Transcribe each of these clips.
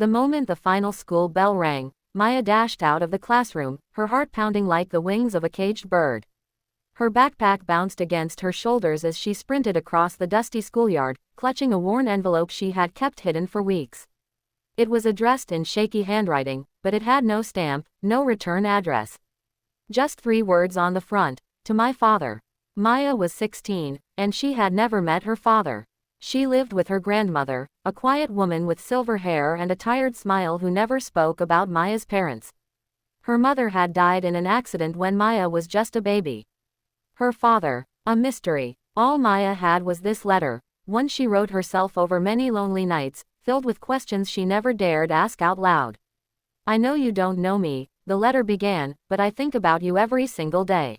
The moment the final school bell rang, Maya dashed out of the classroom, her heart pounding like the wings of a caged bird. Her backpack bounced against her shoulders as she sprinted across the dusty schoolyard, clutching a worn envelope she had kept hidden for weeks. It was addressed in shaky handwriting, but it had no stamp, no return address. Just 3 words on the front: to my father. Maya was 16, and she had never met her father. She lived with her grandmother, a quiet woman with silver hair and a tired smile who never spoke about Maya's parents. Her mother had died in an accident when Maya was just a baby. Her father, a mystery. All Maya had was this letter, one she wrote herself over many lonely nights, filled with questions she never dared ask out loud. I know you don't know me, the letter began, but I think about you every single day.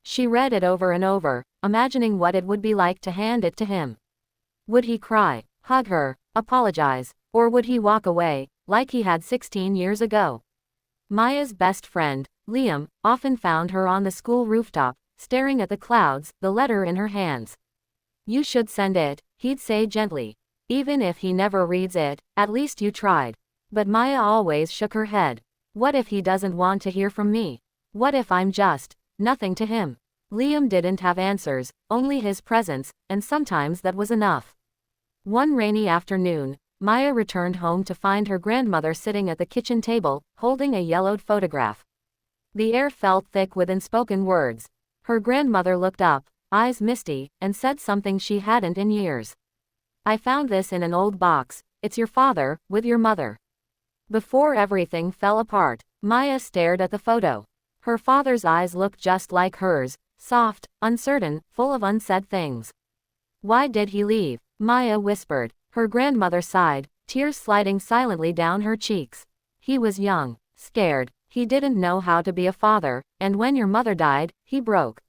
She read it over and over, imagining what it would be like to hand it to him. Would he cry, hug her, apologize, or would he walk away, like he had 16 years ago? Maya's best friend, Liam, often found her on the school rooftop, staring at the clouds, the letter in her hands. You should send it, he'd say gently. Even if he never reads it, at least you tried. But Maya always shook her head. What if he doesn't want to hear from me? What if I'm just nothing to him? Liam didn't have answers, only his presence, and sometimes that was enough. One rainy afternoon, Maya returned home to find her grandmother sitting at the kitchen table, holding a yellowed photograph. The air felt thick with unspoken words. Her grandmother looked up, eyes misty, and said something she hadn't in years. I found this in an old box. It's your father, with your mother. Before everything fell apart, Maya stared at the photo. Her father's eyes looked just like hers, soft, uncertain, full of unsaid things. Why did he leave? Maya whispered. Her grandmother sighed, tears sliding silently down her cheeks. He was young, scared, he didn't know how to be a father, and when your mother died, he broke.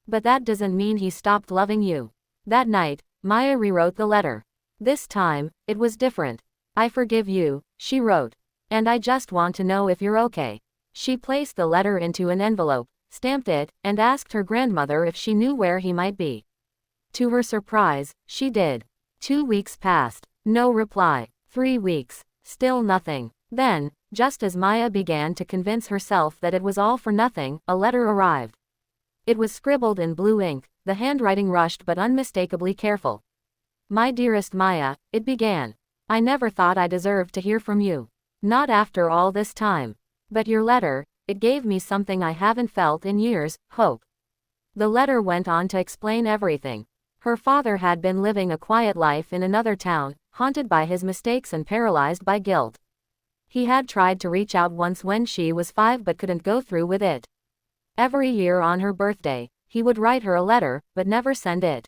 But that doesn't mean he stopped loving you. That night, Maya rewrote the letter. This time, it was different. I forgive you, she wrote. And I just want to know if you're okay. She placed the letter into an envelope, stamped it, and asked her grandmother if she knew where he might be. To her surprise, she did. 2 weeks passed. No reply. 3 weeks. Still nothing. Then, just as Maya began to convince herself that it was all for nothing, a letter arrived. It was scribbled in blue ink, the handwriting rushed but unmistakably careful. My dearest Maya, it began. I never thought I deserved to hear from you. Not after all this time. But your letter, it gave me something I haven't felt in years, hope. The letter went on to explain everything. Her father had been living a quiet life in another town, haunted by his mistakes and paralyzed by guilt. He had tried to reach out once when she was 5 but couldn't go through with it. Every year on her birthday, he would write her a letter, but never send it.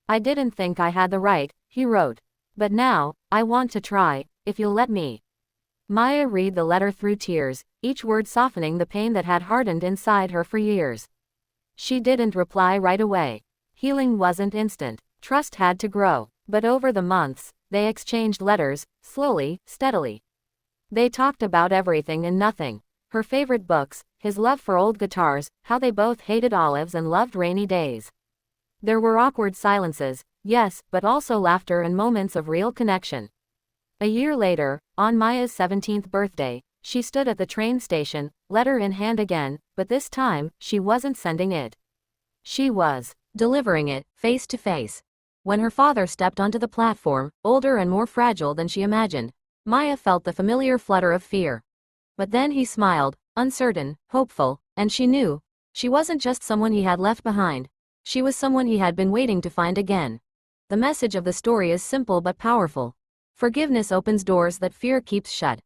I didn't think I had the right, he wrote. But now, I want to try, if you'll let me. Maya read the letter through tears, each word softening the pain that had hardened inside her for years. She didn't reply right away. Healing wasn't instant. Trust had to grow. But over the months, they exchanged letters, slowly, steadily. They talked about everything and nothing. Her favorite books, his love for old guitars, how they both hated olives and loved rainy days. There were awkward silences, yes, but also laughter and moments of real connection. A year later, on Maya's 17th birthday, she stood at the train station, letter in hand again, but this time, she wasn't sending it. She was delivering it, face to face. When her father stepped onto the platform, older and more fragile than she imagined, Maya felt the familiar flutter of fear. But then he smiled, uncertain, hopeful, and she knew. She wasn't just someone he had left behind. She was someone he had been waiting to find again. The message of the story is simple but powerful. Forgiveness opens doors that fear keeps shut.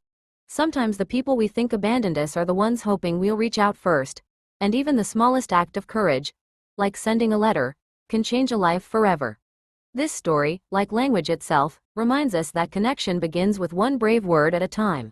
Sometimes the people we think abandoned us are the ones hoping we'll reach out first. And even the smallest act of courage, like sending a letter, can change a life forever. This story, like language itself, reminds us that connection begins with one brave word at a time.